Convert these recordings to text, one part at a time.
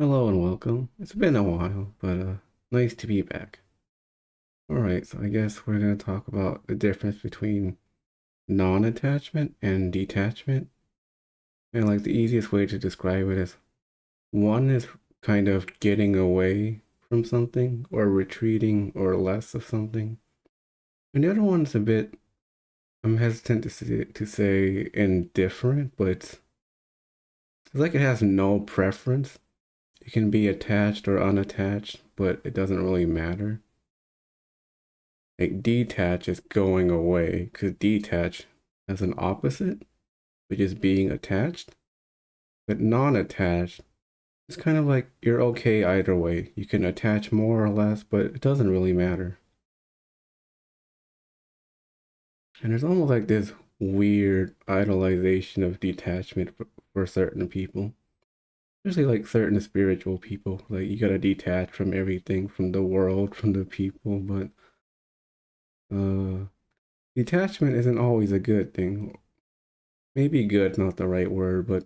Hello and welcome. It's been a while, but nice to be back. Alright, so I guess we're going to talk about the difference between non-attachment and detachment. And like the easiest way to describe it is one is kind of getting away from something or retreating or less of something. And the other one's a bit, I'm hesitant to say indifferent, but it's like it has no preference. It can be attached or unattached, but it doesn't really matter. Like detach is going away because detach has an opposite, which is being attached. But non-attached, it's kind of like you're okay either way. You can attach more or less, but it doesn't really matter. And there's almost like this weird idolization of detachment for certain people, especially like certain spiritual people. Like you gotta detach from everything, from the world, from the people. But uh, detachment isn't always a good thing. Maybe good's not the right word, but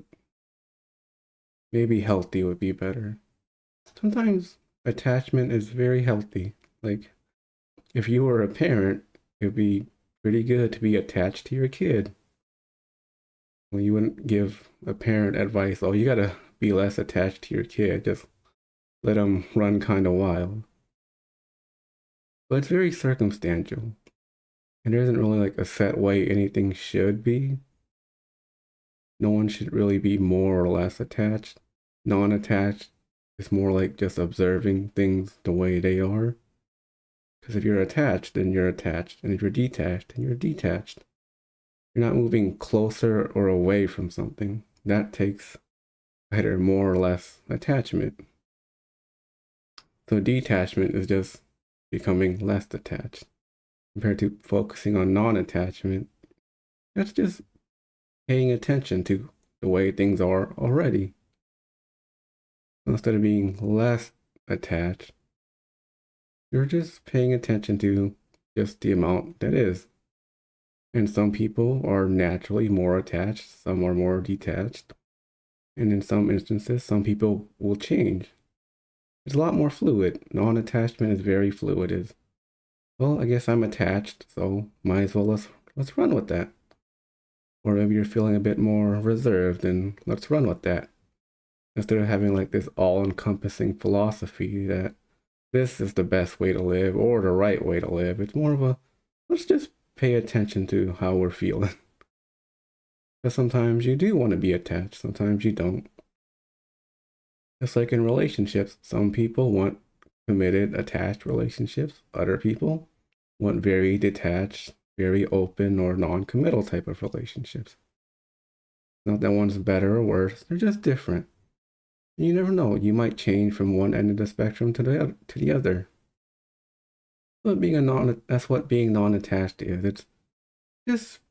maybe healthy would be better. Sometimes attachment is very healthy. Like if you were a parent, it'd be pretty good to be attached to your kid. Well, you wouldn't give a parent advice, oh, you gotta be less attached to your kid. Just let them run kind of wild. But it's very circumstantial. And there isn't really like a set way anything should be. No one should really be more or less attached. Non attached is more like just observing things the way they are. Because if you're attached, then you're attached. And if you're detached, then you're detached. You're not moving closer or away from something. That takes either more or less attachment. So detachment is just becoming less attached. Compared to focusing on non-attachment, that's just paying attention to the way things are already. So instead of being less attached, you're just paying attention to just the amount that is. And some people are naturally more attached, some are more detached. And in some instances, some people will change. It's a lot more fluid. Non-attachment is very fluid. Is well, I guess I'm attached, so might as well let's run with that. Or maybe you're feeling a bit more reserved, and let's run with that. Instead of having like this all-encompassing philosophy that this is the best way to live or the right way to live, it's more of a let's just pay attention to how we're feeling. Because sometimes you do want to be attached, sometimes you don't. Just like in relationships, some people want committed, attached relationships. Other people want very detached, very open, or non committal type of relationships. Not that one's better or worse, they're just different. And you never know, you might change from one end of the spectrum to the other. But that's what being non attached is. It's just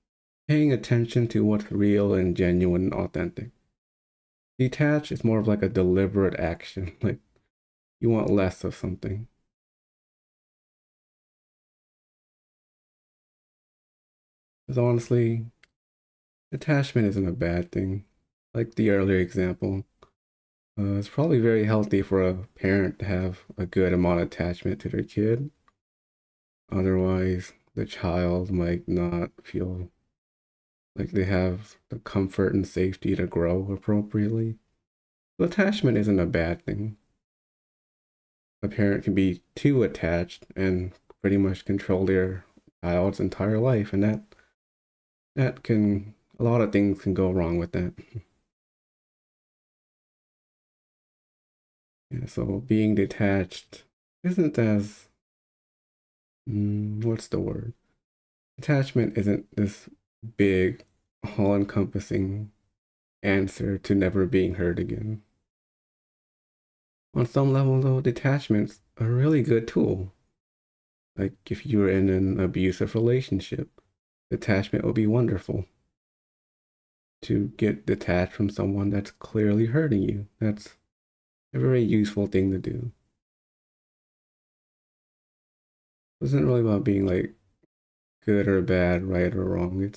paying attention to what's real and genuine and authentic. Detached is more of like a deliberate action, like you want less of something. Because honestly, attachment isn't a bad thing. Like the earlier example, it's probably very healthy for a parent to have a good amount of attachment to their kid. Otherwise, the child might not feel like they have the comfort and safety to grow appropriately. So attachment isn't a bad thing. A parent can be too attached and pretty much control their child's entire life, and that can a lot of things can go wrong with that. Yeah, so being detached isn't as what's the word? Attachment isn't this big, all-encompassing answer to never being hurt again. On some level, though, detachment's a really good tool. Like if you were in an abusive relationship, detachment would be wonderful. To get detached from someone that's clearly hurting you. That's a very useful thing to do. It isn't really about being like good or bad, right or wrong.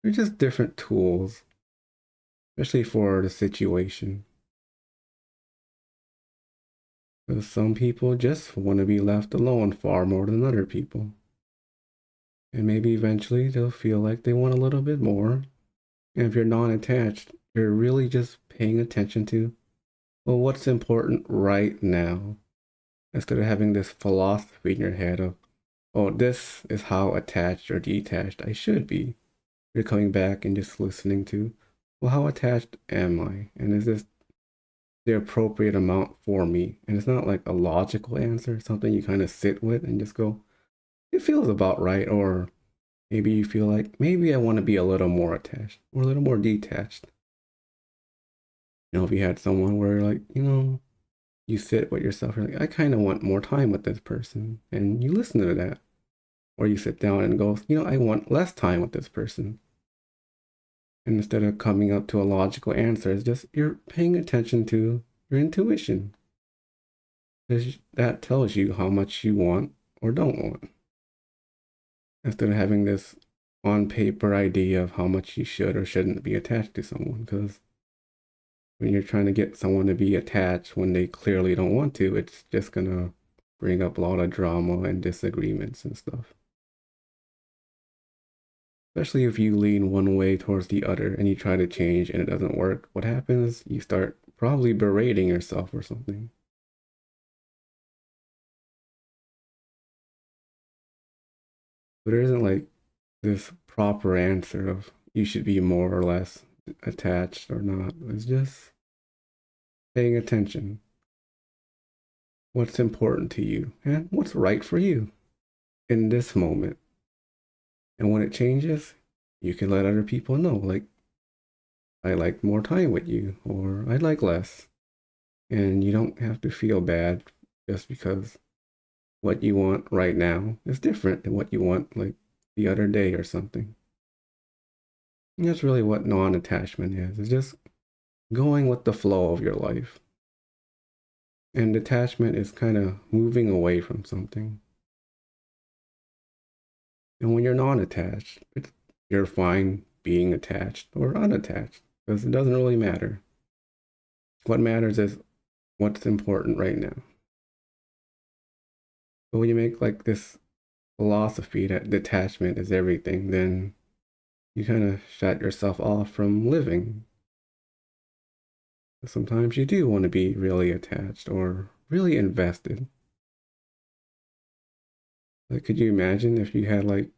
They're just different tools, especially for the situation. Because some people just want to be left alone far more than other people. And maybe eventually they'll feel like they want a little bit more. And if you're non-attached, you're really just paying attention to, well, what's important right now, instead of having this philosophy in your head of, oh, this is how attached or detached I should be. You're coming back and just listening to, well, how attached am I? And is this the appropriate amount for me? And it's not like a logical answer, something you kind of sit with and just go, it feels about right. Or maybe you feel like, maybe I want to be a little more attached or a little more detached. If you had someone where, like, you sit with yourself, you're like, I kind of want more time with this person. And you listen to that. Or you sit down and go, I want less time with this person. And instead of coming up to a logical answer, it's just you're paying attention to your intuition. Because that tells you how much you want or don't want. Instead of having this on paper idea of how much you should or shouldn't be attached to someone. Because when you're trying to get someone to be attached when they clearly don't want to, it's just going to bring up a lot of drama and disagreements and stuff. Especially if you lean one way towards the other and you try to change and it doesn't work. What happens? You start probably berating yourself or something. But there isn't like this proper answer of you should be more or less attached or not. It's just paying attention. What's important to you and what's right for you in this moment. And when it changes, you can let other people know, like, I like more time with you, or I like less. And you don't have to feel bad just because what you want right now is different than what you want like the other day or something. And that's really what non-attachment is. It's just going with the flow of your life. And detachment is kind of moving away from something. And when you're non-attached, you're fine being attached or unattached because it doesn't really matter. What matters is what's important right now. But when you make like this philosophy that detachment is everything, then you kind of shut yourself off from living. Sometimes you do want to be really attached or really invested. Like, could you imagine if you had like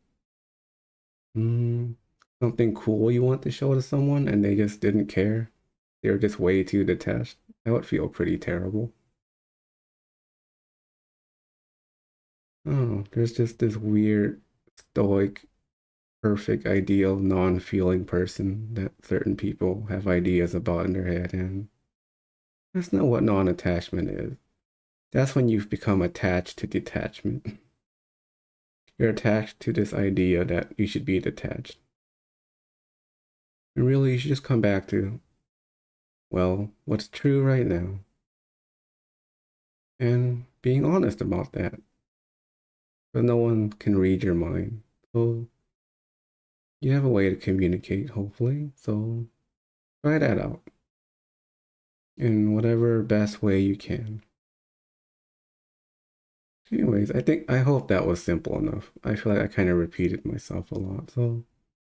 something cool you want to show to someone and they just didn't care? They were just way too detached. That would feel pretty terrible. Oh, there's just this weird, stoic, perfect, ideal, non-feeling person that certain people have ideas about in their head, and that's not what non-attachment is. That's when you've become attached to detachment. You're attached to this idea that you should be detached. And really, you should just come back to, well, what's true right now? And being honest about that. But no one can read your mind. So you have a way to communicate, hopefully. So try that out in whatever best way you can. Anyways, I hope that was simple enough. I feel like I kind of repeated myself a lot. So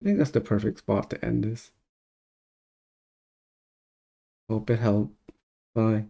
I think that's the perfect spot to end this. Hope it helped. Bye.